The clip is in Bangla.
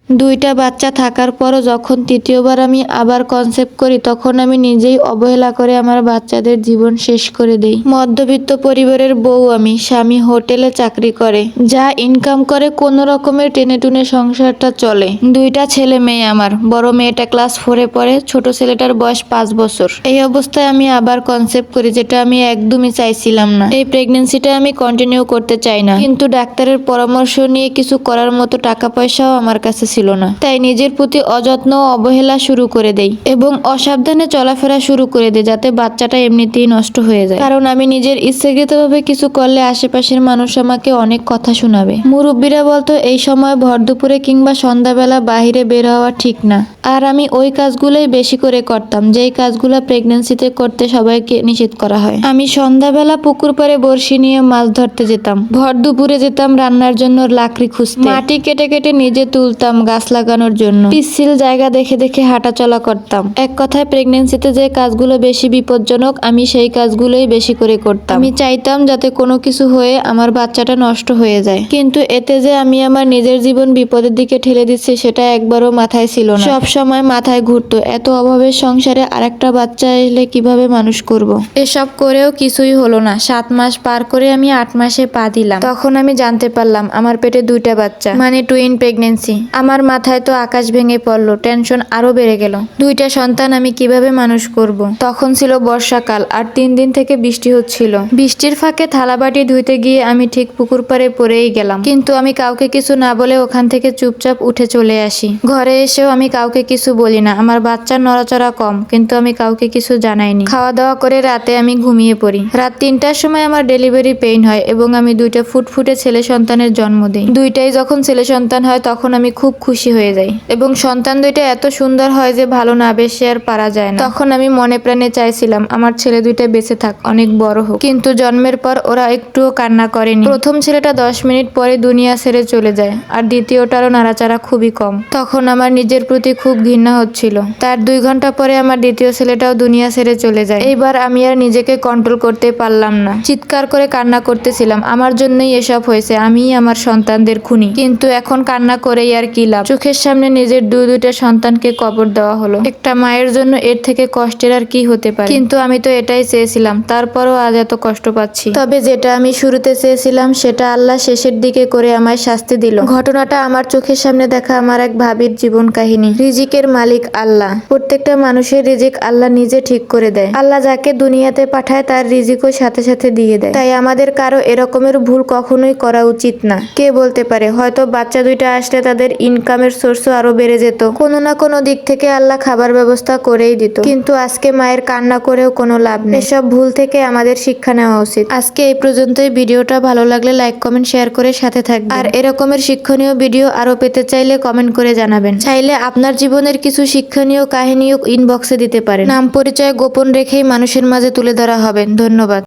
দুইটা বাচ্চা থাকার পরও যখন তৃতীয়বার আমি আবার কনসেপ্ট করি, তখন আমি নিজেই অবহেলা করে আমার বাচ্চাদের জীবন শেষ করে দেই। মধ্যবিত্ত পরিবারের বউ আমি, স্বামী হোটেলে চাকরি করে, যা ইনকাম করে কোনো রকমের টেনে টুনে সংসারটা চলে। দুইটা ছেলে মেয়ে আমার, বড় মেয়েটা ক্লাস 4-এ পড়ে, ছোট ছেলেটার বয়স 5 বছর। এই অবস্থায় আমি আবার কনসেপ্ট করি, যেটা আমি একদমই চাইছিলাম না। এই প্রেগনেন্সিটা আমি কন্টিনিউ করতে চাই না, কিন্তু ডাক্তারের পরামর্শ নিয়ে কিছু করার মতো টাকা পয়সাও আমার কাছে ছিল না। তাই নিজের প্রতি অযত্ন ও অবহেলা শুরু করে দেই এবং অসাবধানে চলাফেরা শুরু করে দেই, যাতে বাচ্চাটা এমনিতেই নষ্ট হয়ে যায়। কারণ আমি নিজের ইচ্ছাকৃতভাবে কিছু করলে আশেপাশের মানুষ আমাকে অনেক কথা শোনাবে। মুরব্বীরা বলতো এই সময় ভর দুপুরে কিংবা সন্ধ্যাবেলা বাহিরে বের হওয়া ঠিক না, আর আমি ওই কাজগুলোই বেশি করে করতাম, যেই কাজগুলো প্রেগনেন্সিতে করতে সবাইকে নিষেধ করা হয়। আমি সন্ধ্যাবেলা পুকুর পাড়ে বড়শি নিয়ে মাছ ধরতে যেতাম, ভর দুপুরে যেতাম রান্নার জন্য লাকড়ি খুঁজতে, মাটি কেটে কেটে নিজে তুলতাম গাছ লাগানোর জন্য, পিচ্ছিল জায়গা দেখে দেখে হাঁটাচলা করতাম। এক কথায় প্রেগনেন্সিতে যে কাজগুলো বেশি বিপজ্জনক, আমি সেই কাজগুলোই বেশি করে করতাম। আমি চাইতাম যাতে কোনো কিছু হয়ে আমার বাচ্চাটা নষ্ট হয়ে যায়, কিন্তু এতে যে আমি আমার নিজের জীবন বিপদের দিকে ঠেলে দিচ্ছি সেটা একবারও মাথায় ছিল না। সব সময় মাথায় ঘুরতো, এত অভাবের সংসারে আরেকটা বাচ্চা এলে কিভাবে মানুষ করব। এসব করেও কিছুই হলো না। 7 মাস পার করে আমি 8 মাসে পা দিলাম। তখন আমি জানতে পারলাম আমার পেটে দুইটা বাচ্চা, মানে টুইন প্রেগনেন্সি। আমার মাথায় তো আকাশ ভেঙে পড়লো, টেনশন আরো বেড়ে গেল। দুইটা সন্তান আমি কিভাবে মানুষ করব। তখন ছিল বর্ষাকাল আর 3 দিন থেকে বৃষ্টি হচ্ছিল। বৃষ্টির ফাঁকে থালাবাটি ধুইতে গিয়ে আমি ঠিক পুকুর পাড়ে পড়েই গেলাম, কিন্তু আমি কাউকে কিছু না বলে ওখান থেকে চুপচাপ উঠে চলে আসি। ঘরে এসেও আমি কাউকে কিছু বলি না। আমার বাচ্চার নড়াচড়া কম, কিন্তু আমি কাউকে কিছু জানাইনি। খাওয়া দাওয়া করে রাতে আমি ঘুমিয়ে পড়ি। রাত 3টার সময় আমার ডেলিভারি পেইন হয় এবং আমি দুইটা ফুটফুটে ছেলে সন্তানের জন্ম দিই। দুইটাই যখন ছেলে সন্তান হয় তখন আমি খুব খুশি হয়ে যাই এবং সন্তান দুইটা এত সুন্দর হয় যে ভালো না বেশি আর পারা যায় না। তখন আমি মনে প্রাণে চাইছিলাম আমার ছেলে দুইটা বেঁচে থাক, অনেক বড় হোক, কিন্তু জন্মের পর ওরা একটুও কান্না করেনি। প্রথম ছেলেটা 10 মিনিট পরে দুনিয়া ছেড়ে চলে যায়, আর দ্বিতীয়টারও নাড়াচাড়া খুবই কম। তখন আমার নিজের প্রতি খুব ঘৃণা হচ্ছিল। তার 2 ঘন্টা পরে আমার দ্বিতীয় ছেলেটাও দুনিয়া ছেড়ে চলে যায়। এইবার আমি আর নিজেকে কন্ট্রোল করতে পারলাম না, চিৎকার করে কান্না করতেছিলাম। আমার জন্যই এসব হয়েছে, আমিই আমার সন্তানদের খুনি। কিন্তু এখন কান্না করেই আর কি লাভ। চোখের সামনে নিজের দুইটা সন্তানকে কবর দেওয়া হলো। একটা মায়ের জন্য এর থেকে কষ্টের আর কি হতে পারে। কিন্তু আমি তো এটাই চেয়েছিলাম, তারপরও আজ এত কষ্ট পাচ্ছি। তবে যেটা আমি শুরুতে চেয়েছিলাম সেটা আল্লাহ শেষের দিকে করে আমায় শাস্তি দিল। ঘটনাটা আমার চোখের সামনে দেখা আমার এক ভাবির জীবন কাহিনী। রিজিকের মালিক আল্লাহ। প্রত্যেকটা মানুষের রিজিক আল্লাহ নিজে ঠিক করে দেয়। আল্লাহ যাকে দুনিয়াতে পাঠায় তার রিজিকও সাথে সাথে দিয়ে দেয়। তাই আমাদের কারো এরকমের ভুল কখনোই করা উচিত না। কে বলতে পারে, হয়তো বাচ্চা দুইটা আসলে তাদের ইনকামের সোর্সও আরো বেড়ে যেত। কোনো না কোনো দিক থেকে আল্লাহ খাবার ব্যবস্থা করেই দিত। কিন্তু আজকে মায়ের কান্না করেও কোনো লাভ নেই। এসব ভুল থেকে আমাদের শিক্ষা নেওয়া উচিত। আজকে এই পর্যন্তই। ভিডিওটা ভালো লাগলে লাইক কমেন্ট শেয়ার করে সাথে থাকবেন। আর এরকমের শিক্ষণীয় ভিডিও আরো পেতে চাইলে কমেন্ট করে জানাবেন। চাইলে আপনার জীবনের কিছু শিক্ষণীয় কাহিনীও ইনবক্সে দিতে পারেন। নাম পরিচয় গোপন রেখেই মানুষের মাঝে তুলে ধরা হবে। ধন্যবাদ।